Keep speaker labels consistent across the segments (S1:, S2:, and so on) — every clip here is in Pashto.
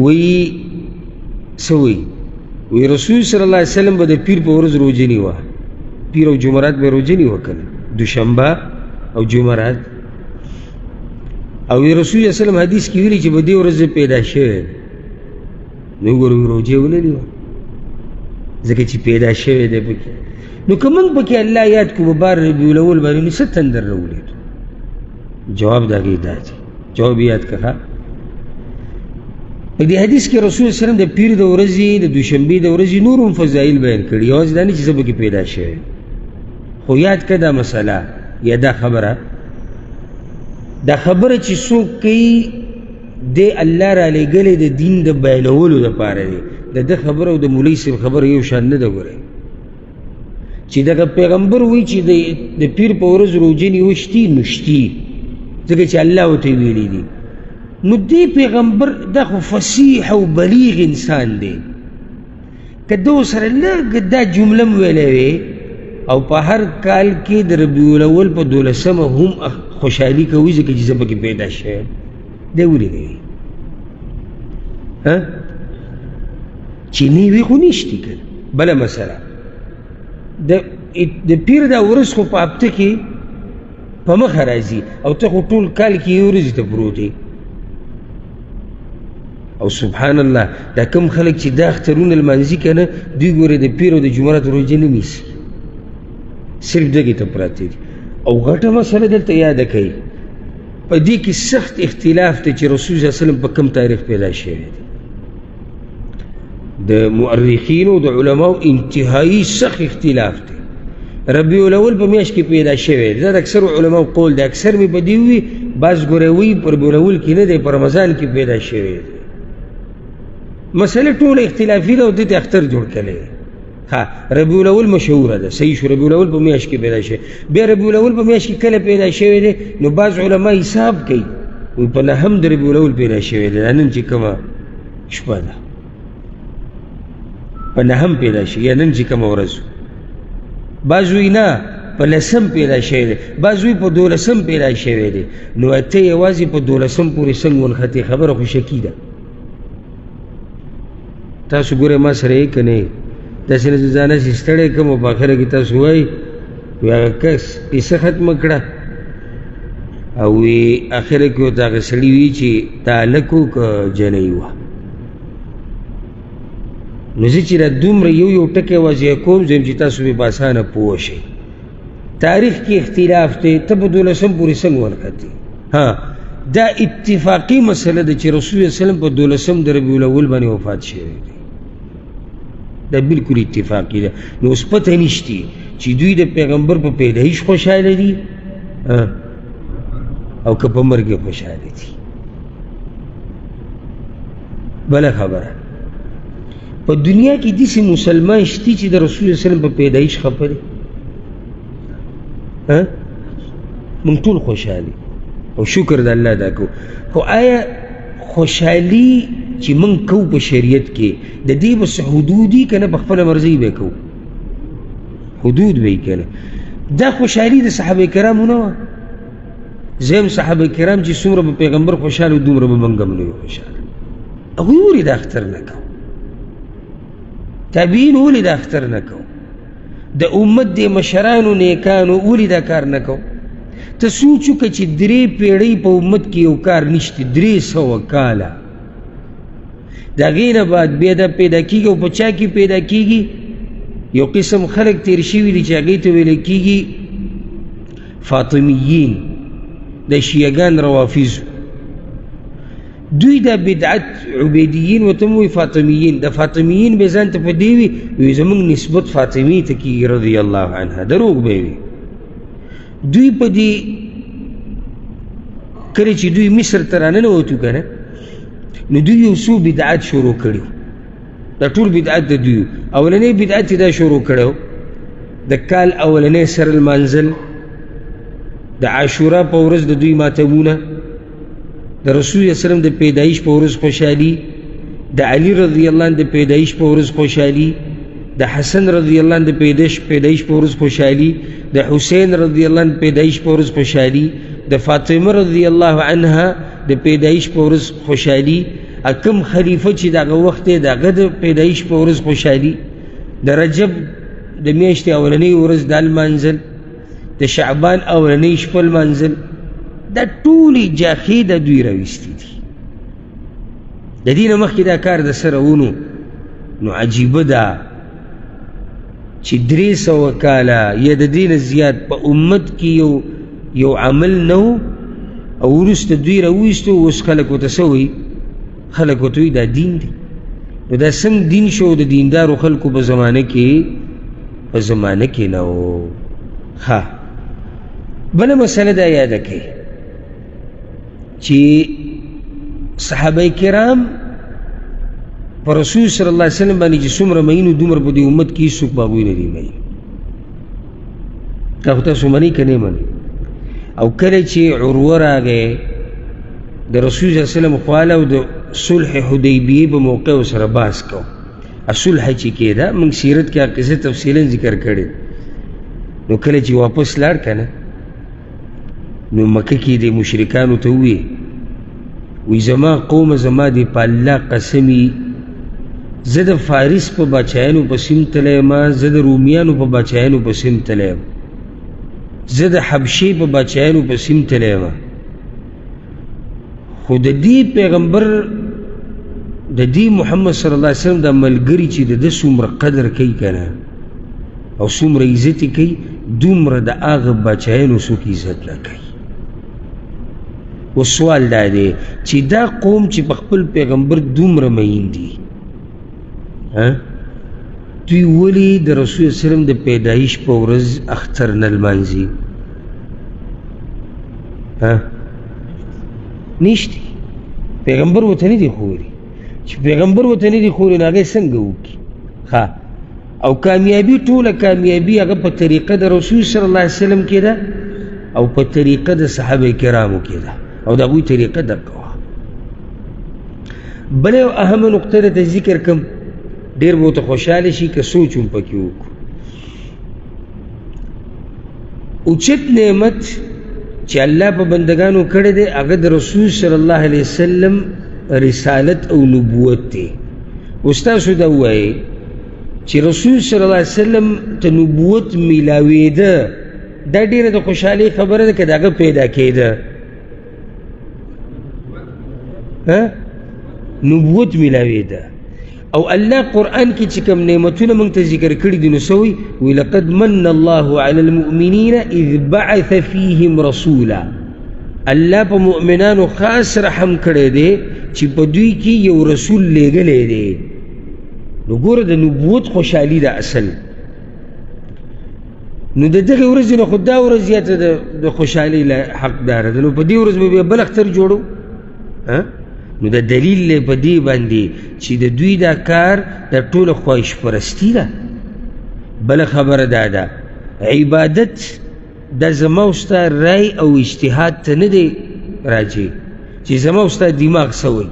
S1: وی سوی وی رسول صلی اللہ علیہ وسلم با دا پیر پا ورز روجه نیوه، پیر او جمعرات با روجه نیوه کنه، دوشنبه او جمعرات. او رسول صلی اللہ علیہ وسلم حدیث کی ویلی چی با دی ورز پیدا شوه نو گروی روجه ولی نیوه ذکر چی پیدا شوه ده پکی. نو که منگ پکی اللہ یاد کو ببار ربیع الاول بانی نو ست اندر رولی جواب دا گئی دا چی جواب یاد کخوا. دی حدیث کې رسول صلی اللہ علیہ وسلم د پیر د ورځې د دوشنبې د ورځې نورم فضایل بیان کړي، یوازې دا نه چې سبا کې پیدا شوی، خو یاد کړه دا مسله یا دا خبره چې څوک کوي د الله را لېږلې د دین د بیانولو دپاره دی، د ده خبره او د مولوي صاحب خبره یو شان نه ده. ګورئ چې دغه پیغمبر وایي چې د پیر په ورځ روژه نیول شتي نو شتي، ځکه چې الله ورته ویلي دي. نو دی پیغمبر دا خو فصیح او بلیغ انسان دی، که دو سره لږ دا جمله م ویلی وی او په هر کال کې د ربیع الاول په 12 هم خوشحالي کوي ځکه چې زه پکې پیدا شوی، دی ولې کوي چې نه وي خو نشتي که بله مسله. د پیر دا ورځ خو په هفته کې په مخه راځي او ته خو ټول کال کې یو ورځې ته پروت یې. او سبحان الله دا کم خلق چې دا اخترونه لمانځي که نه دوی ګورې د پیر او د جمعرات روژه نه نیسي، صرف دغې ته پراته دي. او غټه مسله دلته یاده کوي، په دې کې سخت اختلاف دی چې رسول صلی الله علیه وسلم په کم تاریخ پیدا شوی دی. د مؤرخینو او د علماو انتهایی سخت اختلاف دی. ربیع الاول په میاشت کې پیدا شوی دی، دا د اکثرو علماو قول دی. اکثر مې په دې وي، بعض ګورې وایي په ربیع الاول کې نه دی، په رمضان کې پیدا شوی دی. مسئله ټول اختلافی ده او دې ته اختر جوړ کړی. ها ربیع الاول مشهوره ده، صحیح شو، ربیع الاول په میاشت کې پیدا شوی. بیا ربیع الاول په میاشت کې کله پیدا شوی دی نو بعض علما حساب کوي وایي په نهم د ربیع الاول پیدا شوی دی، نن چې کومه شپه ده په نهم پیدا شوی، یا نن چې کومه ورځ. بعض وایي نه په 10 پیدا شوی دی، بعض وایي په 12 پیدا شوی دی. نو ته یوازې په 12 پورې څنګه ونښتې، خبره خو شکي ده. تاسو ګوره ما سره یې که نه داسې نه ځانه چې ستړی کړم او په اخره کې تاسو وایي وی هغه کس کیسه ختمه کړه او وی اخره کې ورته هغه سړي وي چې دا هلک و که جنۍ وه. نو زه چې دا دومره یو ټکی واضح کوم زم چې تاسو مې په اسانه پوه شئ. تاریخ کې اختلاف دی، ته په 12 پورې څنګه ورختې. ها دا اتفاقی مسله ده چې رسول الله صلی الله علیه وسلم په 12 د ربیع الاول باندې وفات شوی دی، دا بالکل اتفاقی ده. نو اوس پته نشتی چې دوی د پیغمبر په پیدایش خوشحاله دي او که په مرګ یې خوشحاله دي. بله خبره په دنیا کې داسې مسلمان شته چې د رسول الله صلی الله علیه وسلم په پیدایش خفه دی؟ موږ ټول خوشحالي او شکر د الله دا کو. خو آیا خوشحالي چې موږ کوو په شریعت کې د دې بس حدود دي که نه په خپله مرضۍ به کوو؟ حدود به یې که نه. دا خوشحالي د صحابه کرامو نه وه. زم صحابه کرام چې څومره به پیغمبر خوشحاله دومره به موږ هم نه یو خوشحاله. هغوی ولې دا اختر نه کوو؟ تابعین ولې دا اختر نه کوو؟ د امت د مشرانو نیکانو ولې دا کار نه کوو؟ ته سوچ وکړه چې 3 پیړۍ په امت کې یو کار نشته، 300 کاله. د هغې نه بعد بیا دا پیدا کېږي او په چا کې پیدا کېږي؟ یو قسم خلک تیر شوي دي چې هغې ته ویلی کېږي فاطمیین، د شیعګان روافظو. دوی دا بدعت عبیدیین ورته وایي فاطمیین. د فاطمیین به ځان ته په دې وي زموږ نسبت فاطمې ته کېږي رضی الله عنها، دروغ به وي. دوی په دې کله چې دوی مصر ته راننوتو که نه نو دوی یو څو بدعت شروع کړي. دا ټول بدعت د دوی. اولنی بدعت دا شروع کړی د کال اولنی سر المنزل، د عاشورا په ورځ د دوی ماتمونه، د رسول الله وسلم د پیدایش په ورځ خوشحالي، د علی رضی الله عنه د پیدایش په ورځ خوشحالي، د حسن رضی الله عنه د پیدایش په ورځ خوشحالي، د حسین رضی الله عنه پیدایش په ورځ خوشحالي، د فاطمه رضی الله عنها د پیدایش په ورځ خوشحالي، کم خلیفه چې دغه وخت دی د هغه د پیدایش په ورځ خوشحالي، د رجب د میاشتې اولنۍ ورځ دا لمانځل، د شعبان اولنۍ شپه لمانځل، دا ټولې جاخې د دوی راویستې دي. د دې نه مخکې دا کار د سره ونو، نو عجیبه ده چې 300 کاله یا د دې نه زیات په امت کې یو عمل نه و، او وروسته دوی راویستو. اوس خلک ورته څه وایي؟ خلک ورته وایي دا دین دی. نو دا څنګه دین شو؟ د دیندارو خلکو په زمانه کې نه و. ښه، بله مسله دا یاده کړئ چې صحابه کرام په رسول صلی الله علیه وسلم باندې چې څومره مینو دومره په دې امت کې هېڅوک په هغوی نه دي مین. دا خو تاسو منئ که نه منئ؟ او کله چې عروه راغی د رسول صلی الله علیه وسلم خواله او د صلح حدیبیې په موقع سره بحث کو. صلح چې کېده موږ سیرت کې قصه تفصیلا ذکر کړې. نو کله چې واپس لاړ که نه، نو مکه کې د مشرکانو ته وی زما قوم زما دی په الله قسمی، زه د فارس په بچایانو پسې هم تلی یم، زه د رومیانو په بچایانو پسې هم تلی یم، زه د حبشې په بچایانو پسې هم تلی یم، خو د دې پیغمبر د دې محمد صلی الله علیه وسلم د ملګري چې د ده څومره قدر کوي که نه او څومره عزت یې کوي، دومره د هغه بچایانو څوک عزت نه کوي. و سوال دا دی چې دا قوم چې په خپل پیغمبر دومره مین دي، دوی ولې د رسول صلی الله علیه وسلم د پیدایش په ورځ اختر نه لمانځي؟ نشتی. پیغمبر ورته نه دي ښودلي. چې پیغمبر ورته نه دي ښودلي، نو هغه یې څنګه وکړي؟ او کامیابي، ټوله کامیابي هغه په طریقه د رسول صلی الله علیه وسلم کې ده او په طریقه د صحابه کرامو کې ده، او د هغوی طریقه دغه وه. بله یو اهمه نقطه درته ذکر کړم، ډېر به ورته خوشحاله شي که سوچ هم پکې وکړو. اوچت نعمت چې الله په بندگانو کړی دی هغه د رسول صلی الله علیه وسلم رسالت او نبوت دی. اوس تاسو دا ووایئ چې رسول صلی الله علیه وسلم ته نبوت میلاوېده، دا ډېره د خوشحالۍ خبره ده که د هغه پیدا کېده؟ نبوت میلاوېده. او الله قرآن کې چې کوم نعمتونه موږ ته ذکر کړي دي، نو څه وایي؟ وایي لقد من الله علی المؤمنین اذ بعث فیهم رسولا. الله په مؤمنانو خاص رحم کړی دی چې په دوی کې یو رسول لیږلی دی. نو ګوره د نبوت خوشحالي ده اصل. نو د دغې ورځې نه خو دا ورځ زیاته د خوشحالۍ حقداره ده. نو په دې ورځ به بیا بل اختر جوړو. نو د دلیل دی په دې باندې چې د دوی دا کار د ټوله خواهش پرستي ده. بله خبره دا ده، عبادت دا زما او ستا رای او اجتهاد ته نه دی راجع چې زما او ستا دماغ څه وایي.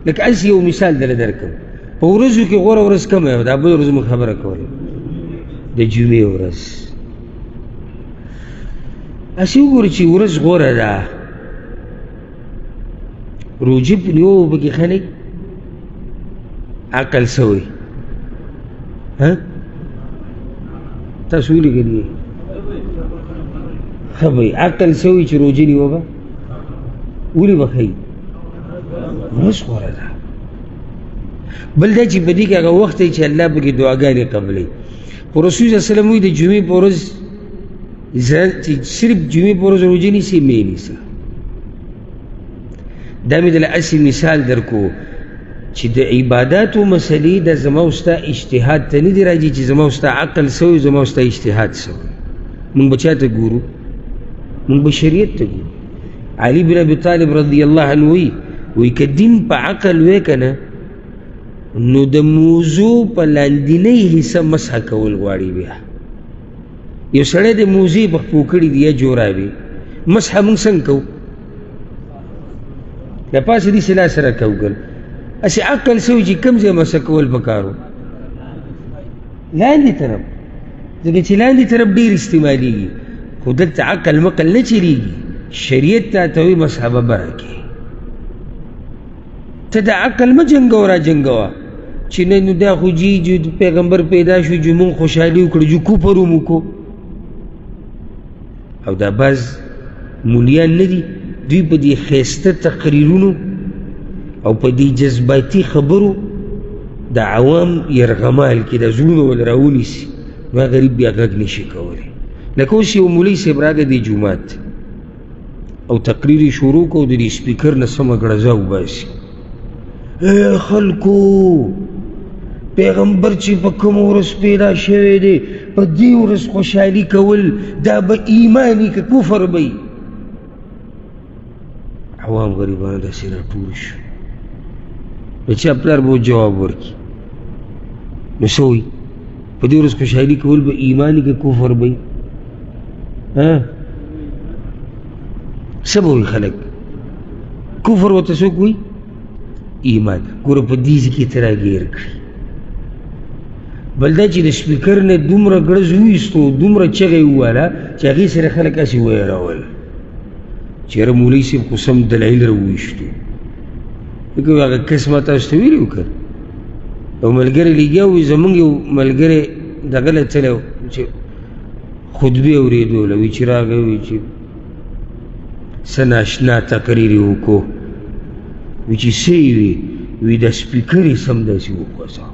S1: لکه هسې یو مثال دله درکړم، په ورځو کې غوره ورځ کومه ده؟ دا بله ورځ موږ خبره کوله، د جمعې ورځ. هسې وګورو چې ورځ غوره ده، روجه نیو پکې ښه نه عقل څه وایي؟ تاسو ولیکلي ښه به عقل څه وایي چې روجه نیوه به؟ ولې به ښایي؟ ورځ غوره ده. بل دا چې په دې کې هغه وخت دی چې الله پکې دعاګانې قبلوي. خو رسول صلی الله علیه وسلم وایي د جمعې په ورځ چې صرف جمعې په ورځ روجه نیسي، مې نیسه. دا مې دله اسې مثال درکو چې د عباداتو مسلې د زما او ستا اجتهاد ته نه دي راځي چې زما او ستا عقل څه وایي، زما او ستا اجتهاد څه وایي. موږ به چا ته ګورو؟ موږ به شریعت ته ګورو. علي بن ابي طالب رضی الله عنه وایي که دین په عقل وی که نه، نو د موضوع په لاندینۍ حصه مسح کول غواړي. بیا یو سړی د موضوع په پښو کړي دي یا جورابې، مسح موږ څنګه کوو؟ د پاسه دې سلا سره کوو ګل. هسې عقل څه وایي چې کوم ځای مسح کول پکار و؟ لاندې طرف، ځکه چې لاندې طرف ډېر استعمالېږي. خو دلته عقل مقل نه چلېږي. شریعت تا ته وایي مسح به بره کې. ته د عقل مه جنګوه را جنګوه چې نه نو دا خو جي پیغمبر پیدا شو چې مونږ خوشحالي وکړو چې کفر هم وکړو. او دا بعض مولیان نه دي، دوی په دې ښایسته تقریرونو او په دې جذباتي خبرو د عوام یرغمال کې د زړونو ول راونیسي، نو غریب بیا غږ نشي کولی. لکه اوس یو مولوي صاحب راغی دې جومات او تقریر یې شروع کړو، د دې سپیکر نه سمه ګړزه وباسي، ای خلکو پیغمبر چې په کوم ورځ پیدا شوی دی په دې ورځ خوشحالي کول دا به ایماني که کفر به. عوام غریبانو داسې راټول شو، د چا پلار به جواب ورکړي، نو څه وایي په دې ورځ خوشحالي کول به ایماني که کفر به؟ څه به وایي خلک؟ کفر ورته څوک وایي؟ ایمان. ګوره په دې ځای کې ته راګیر کړي. بل دا چې د سپیکر نه دومره ګړز وایستو، دومره چغې یې ووهله چې هغې سره خلک هسې ویرول چې یاره مولوي صاحب خو سم دلایل راوویشتو. لکه هغه کس ما تاسو ته ویلي وو که یو ملګری لګیا وي، زمونږ یو ملګری دغه له تللی چې خطبې اورېدوله، وي چې راغی وي چې څه ناشنا تقریر یې وکړو، وي چې څه یې وي، وي دا سپیکر یې سمداسې وخوځاوه،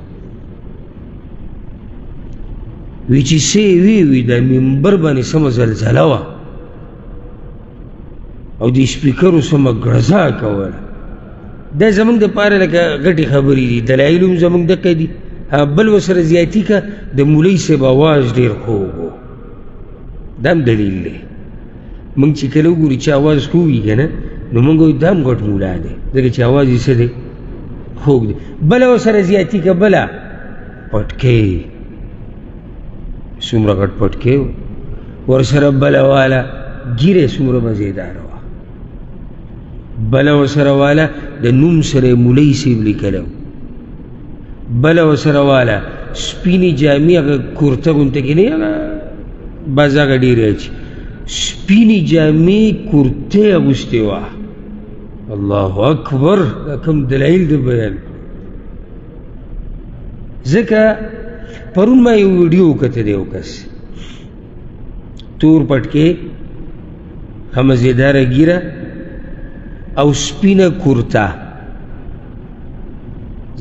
S1: وی چې څه یې وي دا منبر باندې سمه زلزله وه او د سپیکرو سمه ګړزه کوله. دا زمونږ دپاره لکه غټې خبرې دي، دلایل هم زمونږ دقه دي. بل ورسره زیاتي که د مولوي صاحب اواز ډېر خوږ و، دا هم دلیل دی. موږ چې کله وګورو چې اواز خوږ وي که نه، نو موږ وایو دا هم ګټ مولا دی، ځکه چې اواز یې څه دی؟ خوږ دی. بله ورسره زیاتي که بله پټکۍ، څومره غټ پټکۍ و، ورسره بله واله ګیرې څومره مزېداره وه، بله ورسره واله د نوم سره یې مولوي صاحب لیکلی و، بله ورسره واله سپینې جامې هغه کورته غونته کې نه هغه بعض هغه ډېرې اچي، سپینې جامې کورتې اغوستې وه. الله اکبر! دا کوم دلایل د بیان. ځکه پرون ما یو ویډیو وکته د یو کس، تور پټکې، ښه مزېداره ګیره او سپینه کورته.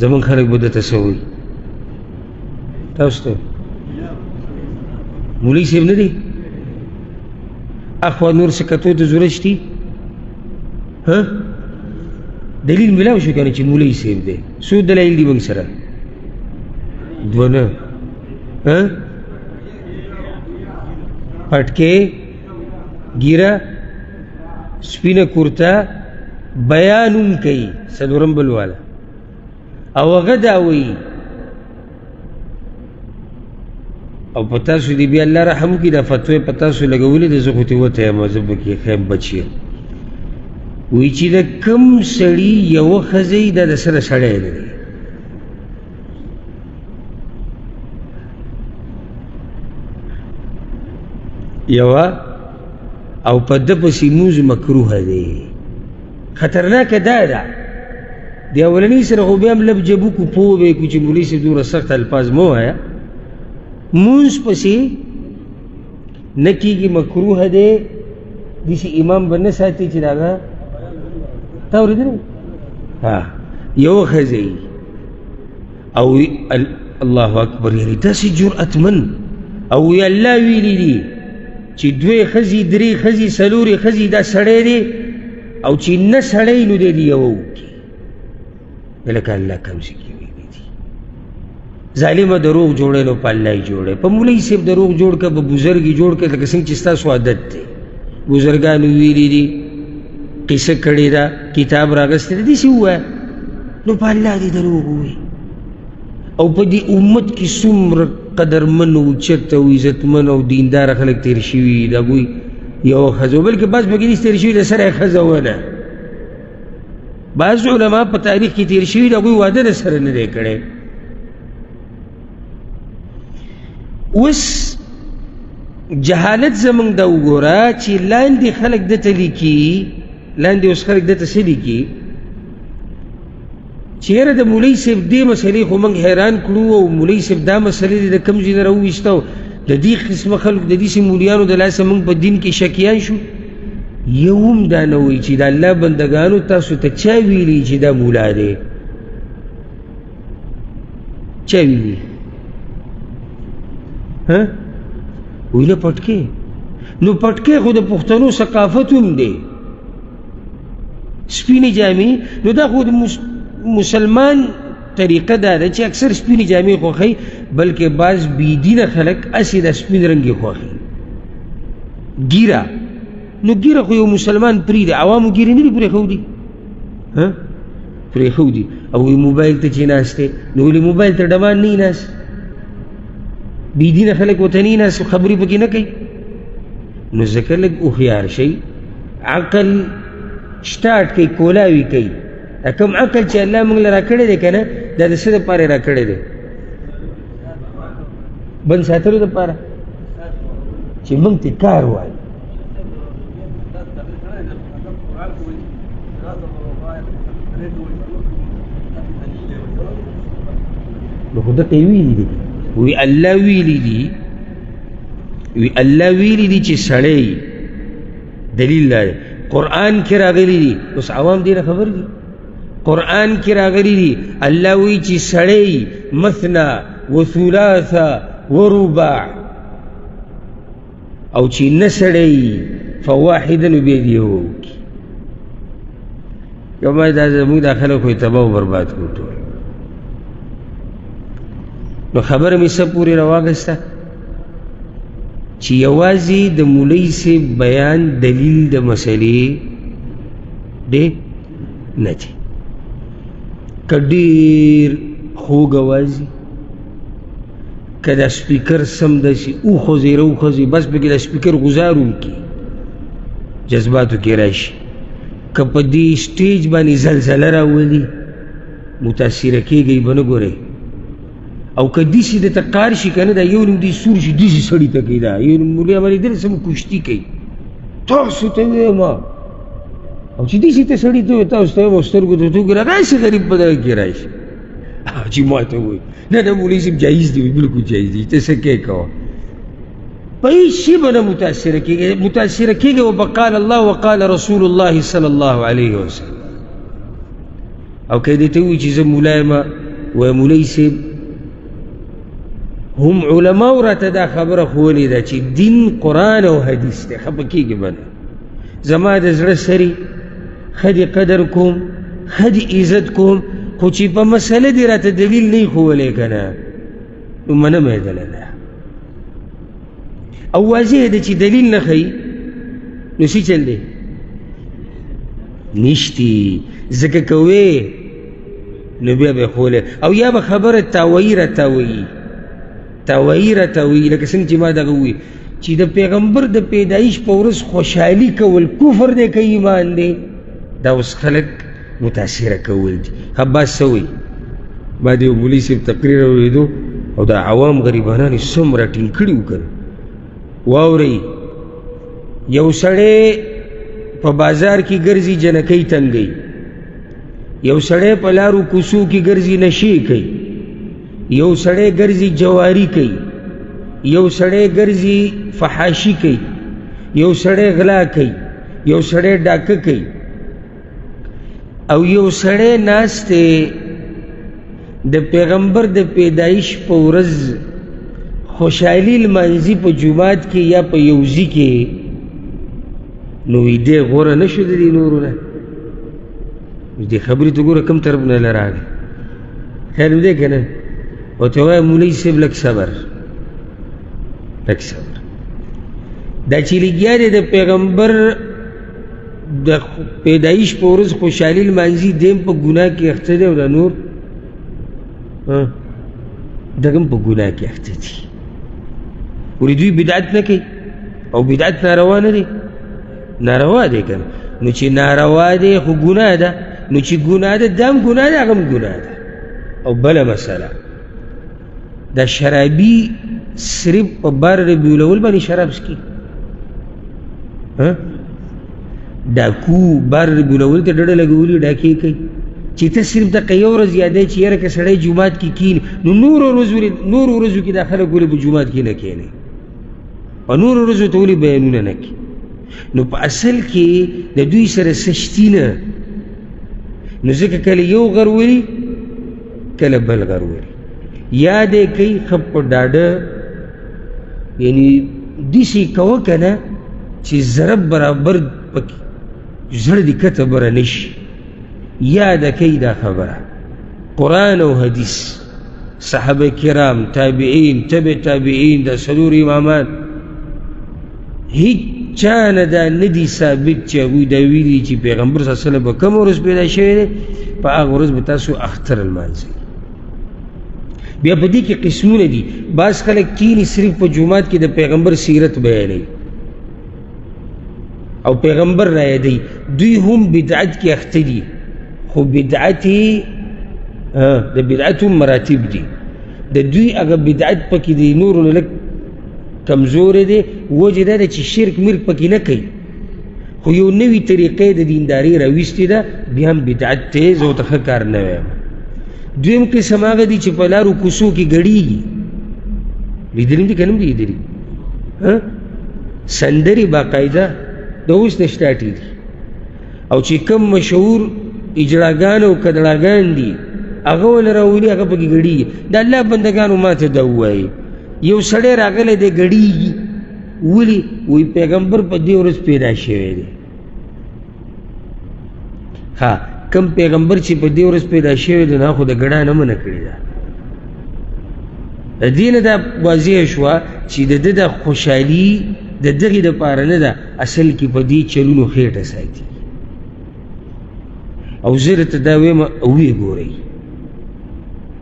S1: زمونږ خلک به درته څه وایي؟ تاسو ته مولوي صاحب نه دی؟ اخوا نور څه کتو ته ضرورت شته؟ دلیل میلاو شو که نه چې مولوي صاحب دی؟ څو دلایل دي موږ سره؟ دوه نه. پټکې، ګیره، سپینه کورته، بیان هم کوي څلورم بل والا، او هغه دا وایي او په تاسو دې بیا الله رحم وکړي دا فتوی په تاسو لګولې ده، زه خو ترې وتی یم، زه به کې خیم بچ یم. وایي چې د کوم سړي یوه ښځه دا د سره سړی نه دی، یوه او په ده پسې لمونځ مکروه دی. خطرناکه دا ده، د اولنۍ سره خو بیا هم لب جبو کو پوه به یې کړو چې مولوي صاحب دومره سخت الفاظ مه وایه، مونځ پسې نه کېږي، مکروه دی. داسې امام به نه ساتي چې د هغه تا اورېدلی؟ یوه ښځه او الله اکبر، یعنې داسې جرأتمن او وی الله ویلي دي چې دوی ښځې، درې ښځې، څلورې ښځې دا سړی دی، او چې نه سړی نو دی د یوه وکړي. لکه الله کوم څه کې ویلي دي. ظالمه دروغ جوړی نو په الله یې جوړی، په مولوي صاحب دروغ جوړ که، په بزرګ یې جوړ که، لکه څنګه چې ستاسو عادت دی. بزرګانو ویلي دي، قصه کړې ده، کتاب راغستی دی، داسې ووایه نو په الله دې دروغ ووایي. او په دې امت کې څومره قدرمن او اوچت او عزتمن او دینداره خلک تېر شوي دي، هغوی یوه ښځه، بلکې بعض پکې داسې تېر شوي د سره یې ښځه ونه. بعض علما په تاریخ کې تېر شوي دي، هغوی واده د سره نه دی کړی. اوس جهالت زمونږ دا وګوره چې لاندې خلک دته لیکي، لاندې اوس خلک دته څه لیکي؟ چیرې د مولوي صاحب دې مسلې خو موږ حیران کړو او مولوي صاحب دا مسلې د کوم ځای نه راوویسته او د دې قسمه خلکو د دېسې مولیانو د لاسه موږ په دین کې شکیان شو. یو هم دا نه وایي چې د الله بندګانو تاسو ته چا ویلي چې دا مولا دی؟ چا ویلي؟ وی نه پټکې. نو پټکې خو د پښتنو ثقافت هم دی، سپینې جامې. نو دا خو د مسلمان طریقه دا ده چې اکثر سپینې جامې خوښوي، بلکې بعض بېدینه خلک هسې د سپین رنګ یې خوښوي. ګیره، نو ګیره خو یو مسلمان پرېږدي، عوامو ګیرې نه دي پرېښودي، پرېښودي. او وی موبایل ته چې ناست دی، نو ولې موبایل ته ډمان نه ناست؟ بېدینه خلک ورته نه ناست، خبرې پکې نه کوي. نو ځکه لږ هوښیار شئ، عقل سټارټ کوي، کولاوي کوي. کوم عقل چې الله موږ له راکړی دی که نه، دا د څه دپاره یې راکړی دی؟ بند ساتلو دپاره چې موږ ته کار وایي. نو خو دته یې ویلي دي، وی الله ویلي دي، وی الله ویلي دي چې سړی دلیل لري. قرآن کې راغلی دي، اوس عوام دې نه خبر دي. قرآن کې راغلی دي الله وی چې سړی مثنا و ثلاثه و رباع، او چې نه سړی فواحدا نو بیا دې وکړي. یو ما دا زموږ دا خلک خو یې تباه و برباد کړو ټول. نو خبره مې څه پورې راواغسته چې یوازې د مولوي صاحب بیان دلیل د مسلې دی نه دی. که ډېر خوږ اواز وي، که د سپیکر سم داسې وخوځي راوخوځي، بس پکې د سپیکر غزار وکړي، جذباتو کې راشي. که په دې سټیج باندې زلزله راولي، متاثره کېږئ به نه ګورئ. او که دیسی د ته قار شي که نه، دا یو نیم دی سور شي دیسی سړي ته کوي. دا یو نیم مولي عملي دلې سم کشتي کوي. تاسو ته ویم او چې دیسی ته سړي ته وایي، تاسو ته ویم سترګو ته ته وګوره، راشي غریب په دغه کې راشي. چې ما ته وایي نه نه مولوي صاحب جایز دی، بلکل جایز دی، ته څه کوې کوه. په هېڅ شي به نه متاثره کېږي. متاثره کېږي وبقال الله وقال رسول الله صلی الله علیه وسلم. او که دې ته وایي چې زه مولا یم، وایي مولوي صاحب هم علماء راته دا خبره ښوولې ده چې دین قرآن او حدیث دی. خفه کېږي به نه. زما د زړه سري ښه دې قدر کوم، ښه دې عزت کوم، خو چې په مسله دې راته دلیل نه یې ښوولی که نه، نو منم یې دله. او واضح ده چې دلیل نه ښیي، نو څه چل دی؟ نشتی. ځکه که وې نو بیا به یې ښوولی، او یا به خبره تاویي راتاویي، تاویي راتاویي. لکه څنګه چې ما دغه ووایي چې د پیغمبر د پیدایش په ورځ خوشحالي کول کفر دی که ایمان دی؟ دا اوس خلک متاثره کول دي. عباس څه وایي؟ ما د یو مولوي صاحب تقریر اورېدو، او دا عوام غریبانان یې څومره ټینګ کړي وو که نه. واورئ، یو سړی په بازار کې ګرځي جنکۍ تنګوي، یو سړی په لارو کوڅو کې ګرځي نشې کوي، یو سړی ګرځي جواري کوي، یو سړی ګرځي فحاشي کوي، یو سړی غلا کوي، یو سړی ډاکه کوي، او یو سړی ناست دی د پیغمبر د پیدایش په ورځ خوشحالي لمانځي په جومات کې یا په یوځي کې. نو وی دی غوره نه شو د دې نورو نه؟ دې خبرې ته ګوره کوم طرف نه راغی. خیر دی که نه؟ ورته وایه مولوي صاحب لږ صبر، لږ صبر. دا چې لګیا دی د پیغمبر د پیدایش په ورځ خوشحالي لمانځي، دیم په ګناه کې اخته دی، او دا نور دغه هم په ګناه کې اخته دي. ولې دوی بدعت نه کوي؟ او بدعت ناروا نه دی؟ ناروا دی که نه؟ نو چې ناروا دی خو ګناه ده، نو چې ګناه ده دا هم ګناه ده، هغه هم ګناه ده. او بله مسله، دا شرابي صرف په بار ربیع الاول باندې شراب څکي. ډاکو بار ربیع الاول ته ډډه لګولي، ډاکې کوي، چې ته صرف دغه یو ورځ یادوې چې یاره که سړی جومات کې کښېني نو نورو ورځو کې دا خلک ولې په جومات کې نه کښېني او نورو ورځو ته ولې بیانونه نه کړي نو په اصل کې د دوی سره څه شتي نه نو ځکه کله یو غر ولي کله بل غر ولي یاد یې کوي ښه په ډاډه یعنی داسې کوه که نه چې ضرب برابر پکې زړه دې کته بره نه شي یاده کوي دا خبره قرآن او حدیث صحابه کرام تابعین تبع تابعین دا څلور امامان هیچ چا نه دا نه دي ثابت چې هغوی دا ویلي چې پیغمبر صلی الله علیه وسلم په کومه ورځ پیدا شوی دی په هغه ورځ به تاسو اختر لمانځئ بیا په دې کې قسمونه دي بعض خلک کینی صرف په جومات کې د پیغمبر سیرت بیانوي او پیغمبر را یادوي دوی هم بدعت کې اخته دي خو بدعت د بدعت هم مراتب دي د دوی هغه بدعت پکې دی نورو نه لږ کمزوری دی وجه دا ده چې شرک مرک پکې نه کوي خو یو نوي طریقې د دینداري راویستې ده بیا هم بدعت دی زه ورته ښه کار نه وایم دویم قسم هغه دي چې په لارو کوڅو کې ګډېږي لیدلي هم دي که نه هم دي لیدلي سندرې باقاعده د اوس نه سټاټې دي او چې کم مشهور اجراګان او کدړاګان دي هغه ول راولي هغه پکې ګډېږي د الله بندګانو ما ته دا ووایي یو سړی راغلی دی ګډېږي ولي وایي پیغمبر په دې ورځ پیدا شوی دی ها کم پیغمبر چې په دې ورځ پیدا شوی دی نه خو د ګډا نه منع کړې ده د دې نه دا واضح شوه چې د ده د خوشحالي د دغې دپاره نه ده اصل کې په دې چلونو خېټه ساتي او زه درته دا ویم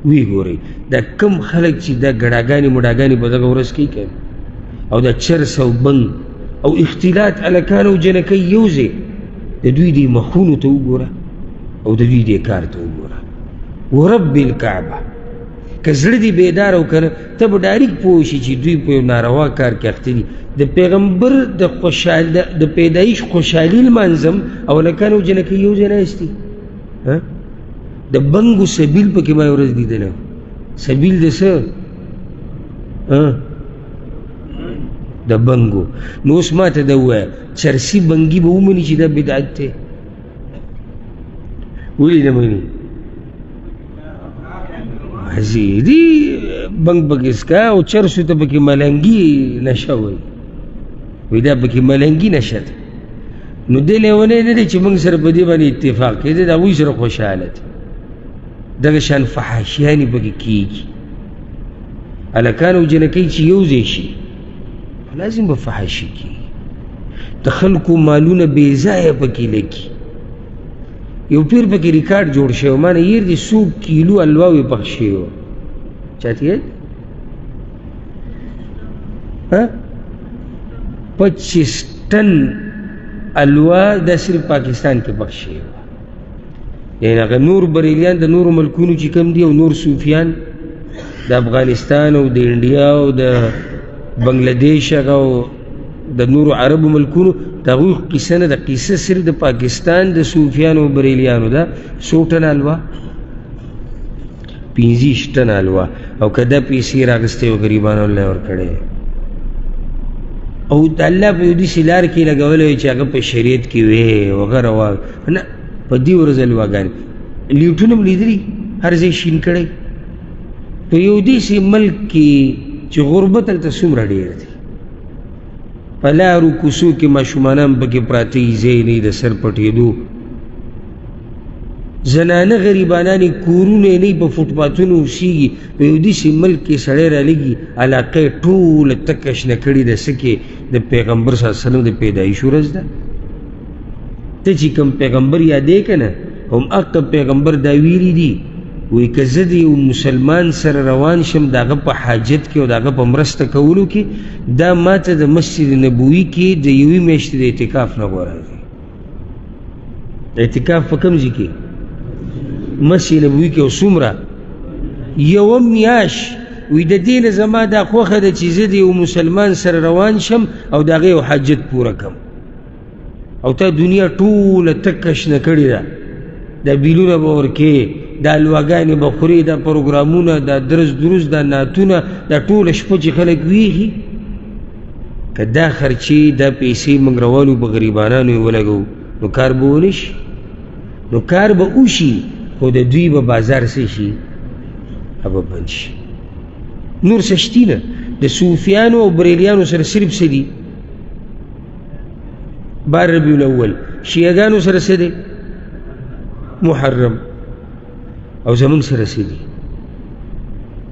S1: ویې ګورئ دا کم خلک چې دا ګډاګانې مډاګانې په دغه ورځ کوي که او دا چرس او بنګ او اختلاط هلکان او جنکۍ یو ځای د دوی دې مخونو ته وګوره او د دوی دې کار ته وګوره ورب الکعبه که زړه دې بیدار او که نه ته به ډایرک پوه شي چې دوی په یو ناروا کار کې اخته دي د پیغمبر د پیدایش خوشحالي لمانځم او هلکان او جنکۍ یو ځای ناست دي د بنګو سبیل پکې ما یو ورځ لیدلی سبیل د څه د بنګو نو اوس ما ته ده ووایه چرسي بنګي به ومني چې دا بدعت دی ولې نه مني دي بنګ پکې څکه او چرسو ته پکې ملنګي نشه وایي وایي دا پکې ملنګي نشه ده نو دی لیونی نه دی چې موږ سره په دې باندې اتفاق کوي دی د هغوی سره خوشحاله دی دغه شان فحاشیانې پکې کېږي هلکان او جنکۍ چې یو ځای شي لازم به فحاشي کېږي د خلکو مالونه بې ځایه پکې لګي یو پیر پکې ریکارډ جوړ شوی ما نه هیر دي 100 کیلو الواوې پخ شوی وه چاته یاد 25 ټن الوا دا صرف پاکستان کې پخ شوی وه یعنې هغه نور بریلیان د نورو ملکونو چې کم دي او نور صوفیان د افغانستان او د انډیا او د بنګلادیش هغه او د نورو عربو ملکونو د هغوی قصه نه ده قصه صرف د پاکستان د صوفیانو او بریلیانو ده 100 ټن الوا 25 ټن الوا او که دا پیسې راغستې و غریبانو الله ورکړی او د الله په یو داسې لار کې لګولی وی چې هغه په شریعت کې وې وغیره وا نه په دې ورځ الواګانې لیوټونه هم لیدلي هر ځای شین کړی په یو داسې ملک کې چې غربت هلته څومره ډېر دی په لارو کوڅو کې ماشومان هم پکې پراته یي ځای نه د سر پټېدو زنانه غریبانانې کورونه یې نه په فوټپاتونو اوسېږي په یو داسې ملک کې سړی رالګي علاقه یې ټوله تکه شنه کړې ده څه کې د پیغمبر صلی الله علیه وسلم د پیدایش ورځ ده ته چې کوم پیغمبر یادې که نه هم هغه پیغمبر دا ویلي دي وایي که زه د یو مسلمان سره روان شم د هغه په حاجت کې او د هغه په مرسته کولو کې دا ما ته د مسجد نبوي کې د یوې میاشتې د اعتکاف نه غوره دی اعتکاف په کوم ځای کې مسجد نبوي کې او څومره یوه میاشت وایي د دې نه زما دا خوښه ده چې زه د یو مسلمان سره روان شم او د هغه یو حاجت پوره کړم او تا دنیا ټوله تکه شنه کړې ده دا بیلونه به ورکې، دا الواګانې به خورې، دا پروګرامونه، دا درس دا نعتونه، دا ټوله شپه چې خلک ویښي، که دا خرچې دا پیسې موږ روانو په غریبانانو یې ولګو نو کار به ونه شي، نو کار به وشي خو د دوی به بازار څه شي، به بند شي. نور څه شتي نه. د صوفیانو او بریلیانو سره صرف څه دي؟ بار ربیع الاول. شیعګانو سره څه دی؟ محرم. او زمونږ سره څه دي؟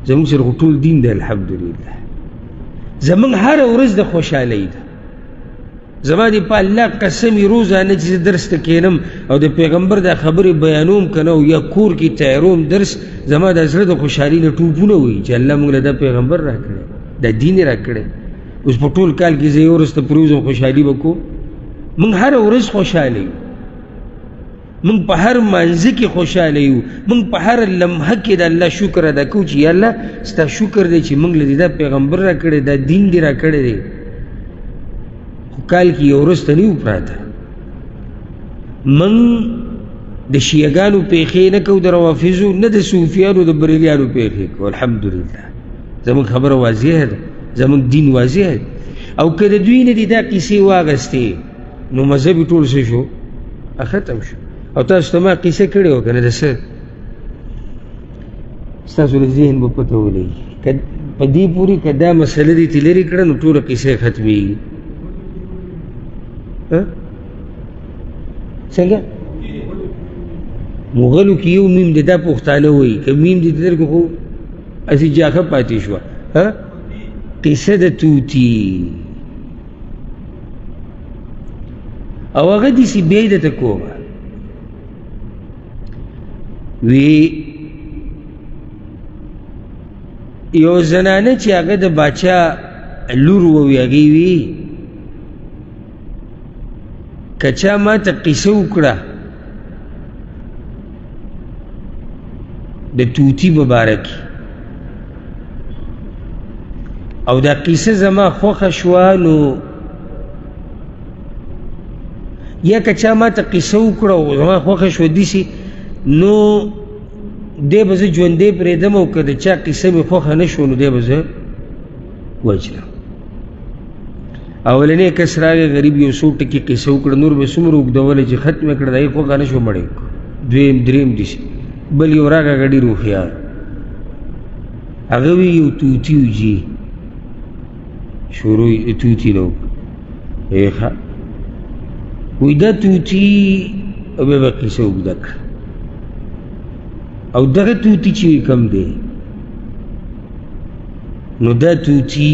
S1: زمونږ سره خو ټول دین دی الحمدلله. زمونږ هره ورځ د خوشحالۍ ده. زما دې په الله قسم یې روزانه چې زه درس ته کښېنم او د پیغمبر دا خبرې بیانوم که نه او یا کور کې تیاروم درس، زما د زړه د خوشحالي نه ټوپونه وایي چې الله موږ له دا پیغمبر را کړی، دا دین یې را کړی. اوس په ټول کال کې زه یو ورځ ته پرېوځم خوشحالي به کوم. موږ هره ورځ خوشحاله یو، موږ په هر مانځه کې خوشحاله یو، موږ په هر لمحه کې د الله شکر ادا کوو چې یا الله ستا شکر دی چې موږ له دې دا پیغمبر را کړی، دا دین دې را کړی دی. خو کال کې یو ورځ ته نه یو پراته. موږ د شیعګانو پیښې نه کوو، د روافظو نه، د صوفیانو د بریلیانو پیښې کوو. الحمدلله زموږ خبره واضحه ده، زموږ دین واضح دی. او که د دوی نه دي دا کیسې واغستې نو مذهب یې ټول څه شو؟ ختم شو. او تاسو ته ما قصه کړې وه که نه؟ د څه ستاسو له ذهن به پته ولګي. په دې پورې که دا مسله دې ترې لرې کړه نو ټوله قصه ختمېږي. څنګه؟ مغلو کې یو میم دی، دا پښتانه وایي، که میم دې درکړو خو هسې جاښه پاتې شوه. قصه د توتي. او هغه داسې بیا یې درته کومه وی یو زنانه چې هغه د باچا لور ووي هغې وي که چا ما ته قصه وکړه د توتي مبارکي او دا قصه زما خوښه شوه نو یا که چا ما ته قصه وکړه او زما خوښه شوه داسې نو دی به زه ژوندی پرېږدم او که د چا قصه مې خوښه نه شو نو دی به زه وجنم. اولنی کس راغی غریب یو څو ټکي قصه وکړه، نور به څومره اوږدوله چې ختم یې کړه د هغې خوښه نه شو مړی. دویم دریم داسې بل یو راغی هغه ډېر هوښیار هغه وي یو توتي و جي شروع توتي نه وکړه ښه وایي دا توتي او بیا به قصه اوږده کړه او دغه توتي چې کم دی نو دا توتي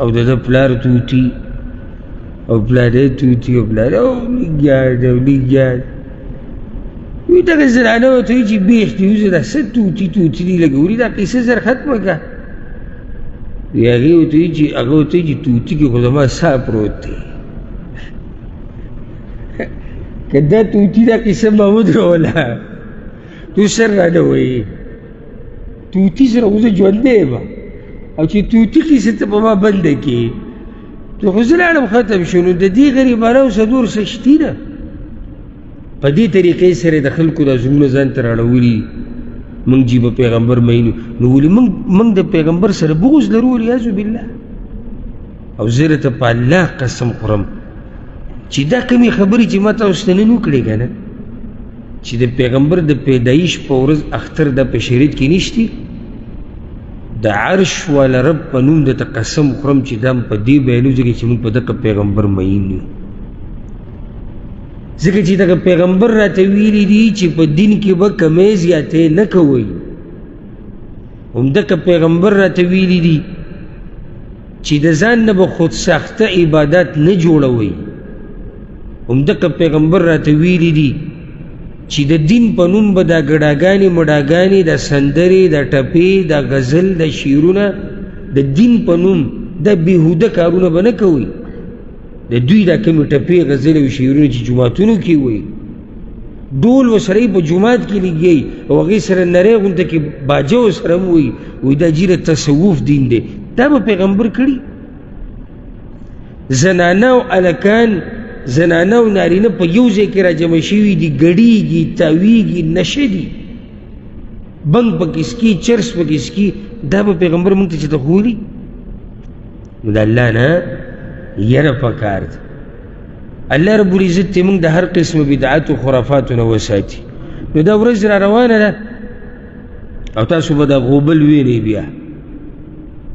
S1: او د ده پلار توتي او پلاری توتي او پلاری او لږ او لږ وایي دغه زنانه ورته وایي چې بیخ دي اوس دا څه توتي دي لګولي دا قصه زر ختمه کړه. هغې ورته وایي چې توتي کې خو زما ساه پروت دی که دا توتي دا قصه ما ودروله تو سر رانه وایي توتي سره اوس زه ژوندی یم او چې توتي قصه ته به ما بنده کړي نو خو زه لاړم ختم شو. نو د دې غریبانو څه نور څه شتي نه. په دې طریقې سره د خلکو دا زړونه ځان ته راړولي موږ جي به پیغمبر مینو نو ولې موږ د پیغمبر سره بغض لرو والعیاذ بالله. او زه درته په الله قسم خورم چې دا کمې خبرې چې ما تاسو ته نن وکړې که نه چې د پیغمبر د پیدایش په ورځ اختر دا په شریعت کې نشتي د عرش والا رب په نوم درته قسم خورم چې دا په دې بیانو ځکه چې موږ په دغه پیغمبر مین یو. ځکه چې دغه پیغمبر راته ویلي دي چې په دین کې به کمی زیاتې نه کوئ. همدغه پیغمبر راته ویلي دي چې د ځان نه به خودساخته عبادات نه جوړوئ. همدغه پیغمبر راته ویلي دي چې د دین په نوم به دا ګډاګانې مډاګانې دا سندرې دا ټپې دا غزل دا شعرونه د دین په نوم دا بېهوده کارونه به نه کوئ. د دوی دا کمې ټپې غزلې او شعرونه چې جوماتونو کې وایي ډول ورسره یې په جومات کې لګیئ او هغې سره نری غونته کې باجه ورسره هم وایي وایي دا جیره تصوف دین دی. دا به پیغمبر کړي. زنانه او هلکان زنانه او نارینه په یو ځای کې راجمع شوي دي، ګډېږي، تاویږي، نشه دي، بنګ پکې څکي، چرس پکې څکي، دا به پیغمبر موږ ته چې ته ښولي؟ نو د الله نه یره پکار ده. الله رب العزت ته موږ د هر قسم بدعات او خرافاتو نه وساتي. نو دا ورځ را روانه ده او تاسو به دا غوبل وینئ بیا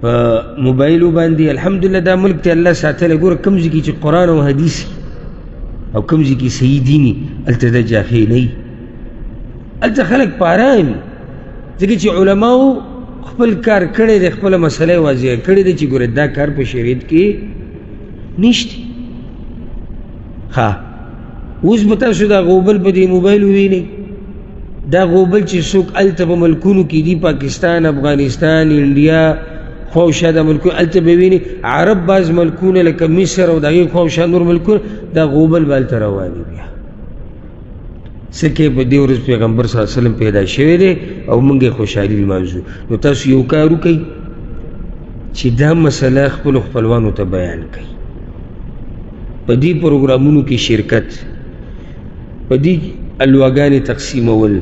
S1: په موبایلو باندې. الحمدلله دا ملک ته الله ساتلی. ګوره کوم ځای کې چې قرآن او حدیث او کوم ځای کې صحیح دیني هلته دا جاهل نه وي، هلته خلک په ارام وي، ځکه چې علماو خپل کار کړی دی، خپله مسله یې واضحه کړې ده چې ګوره دا کار په شریعت کې نشته. ښه اوس به تاسو دا غوبل په دې موبایل ووینئ. دا غوبل چې څوک هلته په ملکونو کې دي، پاکستان، افغانستان، انډیا، خواوشا دا ملکونه هلته به وینئ. عرب بعض ملکونه لکه مصر او د هغې خواوشا نور ملکونه دا غوبل به هلته رواني بیا. څه کې په دې ورځ پیغمبر صلی الله علیه وسلم پیدا شوی دی او موږ یې خوشحالي لمانځو. نو تاسو یو کار وکئ چې دا مسله خپلو خپلوانو ته بیان کړئ، په دې پروګرامونو کې شرکت، په دې الواګانې تقسیمول،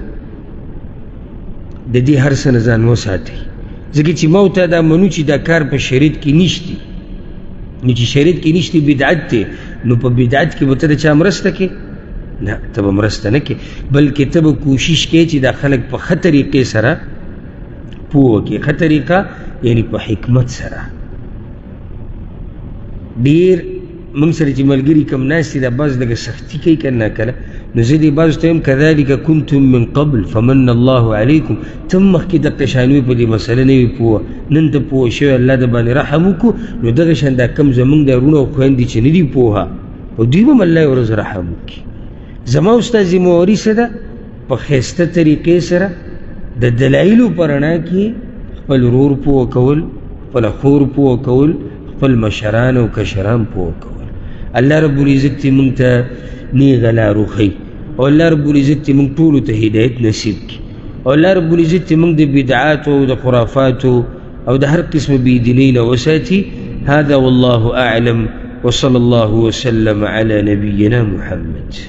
S1: د دې هر څه نه ځان وساتئ. ځکه چې ما ته دا منو چې دا کار په شریعت کې نشته، نو چې شریعت کې نشته بدعت دی، نو په بدعت کې به ته د چا مرسته کې؟ نه، ته به مرسته نه کې، بلکې ته به کوشش کوې چې دا خلک په ښه طریقې سره پوه کړي. ښه طریقه یعنی په حکمت سره. ډېر موږ سره چې ملګري کم ناست دي دا بعض لږه سختي کوي که نه کله، نو زه دې بعضو ته وایم کذلک کنتم من قبل فمن الله علیکم. ته هم مخکې دغه شان وي، په دې مسله نه وي پوه، نن ته پوه شوی، الله د باندې رحم وکړو، نو دغه شان دا کم زموږ دا وروڼه او خویندې چې نه دي پوهه، او دوی به هم الله یوه ورځ رحم وکړي. زما او ستا ذمهواري څه ده؟ په ښایسته طریقې سره د دلایلو په رڼا کې خپل ورور پوه کول، خپله خور پوه کول، خپل مشران او کشران پوه کول. الله رب العزت دې موږ ته نیغه لار وښیي، او الله رب العزت دې موږ ټولو ته هدایت نصیب کړي، او الله رب العزت دې موږ د بدعاتو او د خرافاتو او د هر قسم بېدینۍ نه وساتي. هذا والله أعلم، وصلى الله وسلم على نبينا محمد.